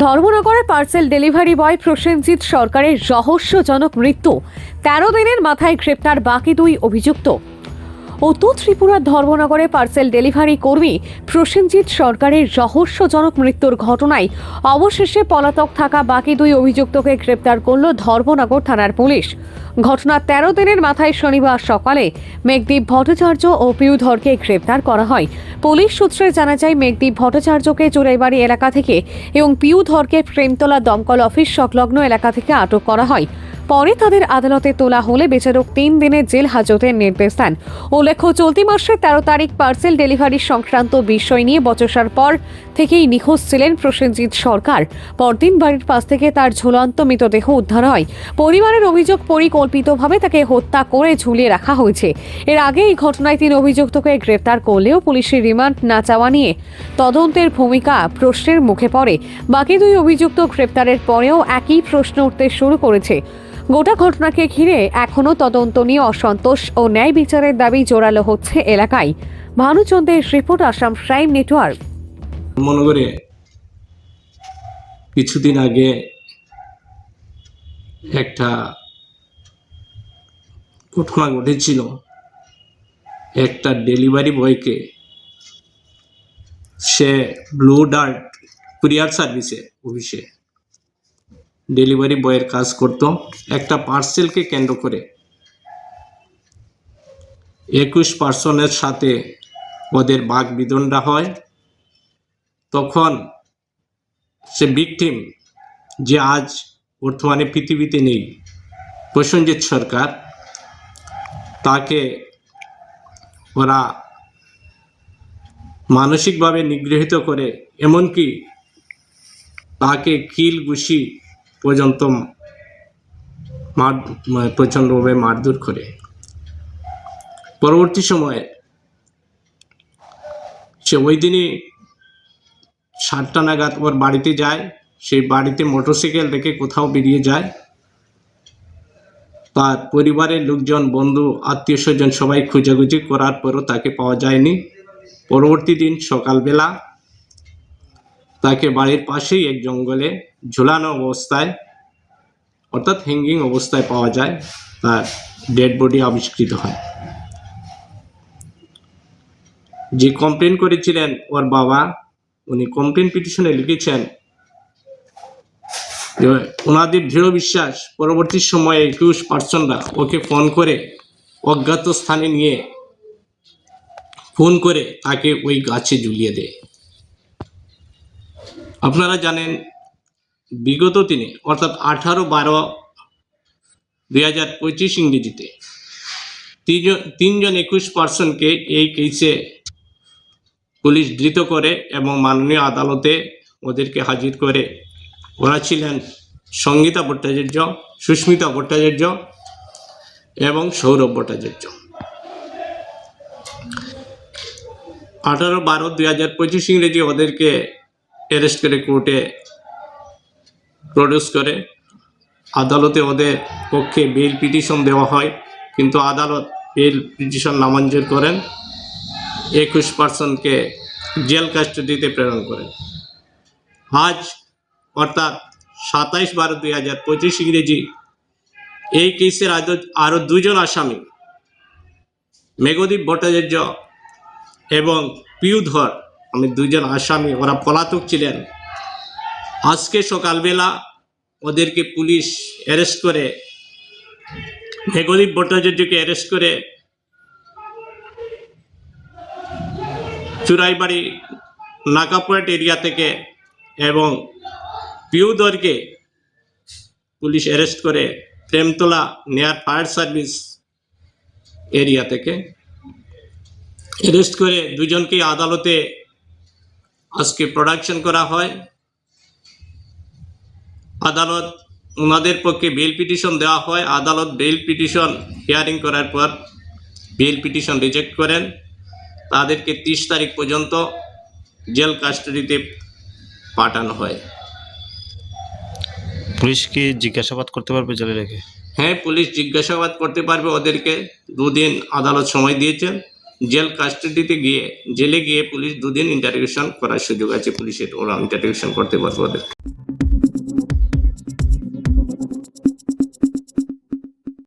ধর্মনগরে parcel delivery boy Prosenjit সরকারের রহস্যজনক মৃত্যু। ১৩ দিনের মাথায় গ্রেপ্তার বাকি দুই অভিযুক্ত। উত্তর ত্রিপুরার ধর্মনগরে পার্সেল ডেলিভারি কর্মী প্রসেনজিৎ সরকারের রহস্যজনক মৃত্যুর ঘটনায় অবশেষে পলাতক থাকা বাকি দুই অভিযুক্তকে গ্রেপ্তার করল ধর্মনগর থানার পুলিশ। ঘটনার ১৩ দিনের মাথায় শনিবার সকালে মেঘদীপ ভট্টাচার্য ও পিউধরকে গ্রেপ্তার করা হয়। পুলিশ সূত্রে জানা যায়, মেঘদীপ ভট্টাচার্যকে চোরাইবাড়ি এলাকা থেকে এবং পিউধরকে প্রেমতলা দমকল অফিস সংলগ্ন এলাকা থেকে আটক করা হয়। পরে তাদের আদালতে তোলা হলে বিচারক ৩ দিনের জেল হাজতের নির্দেশ দেন। উল্লেখ্য, চলতি মাসের ১৩ তারিখ পার্সেল ডেলিভারি সংক্রান্ত বিষয় নিয়ে বচসার পর থেকেই নিখোঁজ ছিলেন প্রসেনজিৎ সরকার। পরদিন বাড়ির পাশ থেকে তার ঝুলন্ত মৃতদেহ উদ্ধার হয়। পরিবারের অভিযোগ, পরিকল্পিতভাবে তাকে হত্যা করে ঝুলিয়ে রাখা হয়েছে। এর আগে এই ঘটনায় ৩ অভিযুক্তকে গ্রেপ্তার করলেও পুলিশের রিমান্ড না চাওয়া নিয়ে তদন্তের ভূমিকা প্রশ্নের মুখে পড়ে। বাকি দুই অভিযুক্ত গ্রেপ্তারের পরেও একই প্রশ্ন উঠতে শুরু করেছে। গোটা ঘটনাকে ঘিরে এখনও তদন্ত নিয়ে অসন্তোষ ও ন্যায় বিচারের দাবি জোরালো হচ্ছে এলাকায়। ভানুচন্দ্রের রিপোর্ট, আসাম প্রাইম নেটওয়ার্ক। মনোগরে কিছুদিন আগে একটা ঘটনা ঘটেছিল। একটা ডেলিভারি বয়কে সে ব্লু ডার্ট কুরিয়ার সার্ভিসে অফিসে ডেলিভারি বয়ের কাজ করত। একটা পার্সেলকে কেন্দ্র করে ২১ পার্সনের সাথে ওদের বাক বিতণ্ডা হয়। তখন সে ভিকটিম, যে আজ বর্তমানে পৃথিবীতে নেই, প্রসেনজিৎ সরকার, তাকে ওরা মানসিকভাবে নিগৃহীত করে, এমনকি তাকে কিল ঘুষি পর্যন্ত প্রচণ্ডভাবে মারধর করে। পরবর্তী সময়ে সে ওই দিনই ৭টা নাগাদ ওর বাড়িতে যায়। সেই বাড়িতে মোটরসাইকেল রেখে কোথাও বেরিয়ে যায়। তার পরিবারের লোকজন, বন্ধু, আত্মীয় স্বজন সবাই খোঁজাখুঁজি করার পরও তাকে পাওয়া যায়নি। পরবর্তী দিন সকালবেলা তাকে বাড়ির পাশেই এক জঙ্গলে ঝুলানো অবস্থায়, অর্থাৎ হ্যাঙ্গিং অবস্থায় পাওয়া যায়। তার ডেড বডি আবিষ্কৃত হয়। যে কমপ্লেন করেছিলেন ওর বাবা, উনি কমপ্লেন পিটিশনে লিখেছেন যে ওনাদের দৃঢ় বিশ্বাস পরবর্তী সময়ে ২১ পার্সনরা ওকে ফোন করে অজ্ঞাত স্থানে নিয়ে ফোন করে তাকে ওই গাছে ঝুলিয়ে দেয়। আপনারা জানেন, বিগত দিনে অর্থাৎ 18/12/2025 ইংরেজিতে ৩ জন ২১ পার্সনকে এই কেসে পুলিশ ধৃত করে এবং মাননীয় আদালতে ওদেরকে হাজির করে। ওরা ছিলেন সঙ্গীতা ভট্টাচার্য, সুস্মিতা ভট্টাচার্য এবং সৌরভ ভট্টাচার্য। 18/12/2025 ইংরেজি ওদেরকে অ্যারেস্ট করে কোর্টে প্রডিউস করে। আদালতে ওদের পক্ষে বেল পিটিশন দেওয়া হয়, কিন্তু আদালত বেল পিটিশন নামঞ্জুর করেন। ২১ পার্সনকে জেল কাস্টডিতে প্রেরণ করেন। আজ অর্থাৎ 27/12/2025 ইংরেজি এই কেসের আরও 2 জন আসামি, মেঘদীপ ভট্টাচার্য এবং পিউধর, আমি 2 জন আসামি, ওরা পলাতক ছিলেন। আজকে সকালবেলা ওদেরকে পুলিশ অ্যারেস্ট করে, মেঘদীপ ভট্টাচার্যকে অ্যারেস্ট করে চুরাইবাড়ি নাকাপয়েট এরিয়া থেকে এবং পিউধরকে পুলিশ অ্যারেস্ট করে Premtala near fire service area থেকে অ্যারেস্ট করে 2 জনকে আদালতে আজকে প্রোডাকশন করা হয়। আদালত ওনাদের পক্ষে বেল পিটিশন দেওয়া হয়। আদালত বেল পিটিশন হিয়ারিং করার পর বেল পিটিশন রিজেক্ট করেন। তাদেরকে 30 তারিখ পর্যন্ত জেল কাস্টডিতে পাঠানো হয়। পুলিশ কি জিজ্ঞাসাবাদ করতে পারবে জেলে রেখে? হ্যাঁ, পুলিশ জিজ্ঞাসাবাদ করতে পারবে। ওদেরকে 2 দিন আদালত সময় দিয়েছেন। জেল কাস্টডিতে গিয়ে, জেলে গিয়ে পুলিশ 2 দিন ইন্টারোগেশন করার সুযোগ আছে পুলিশের। ওরা ইন্টারোগেশন করতে পারবে ওদের।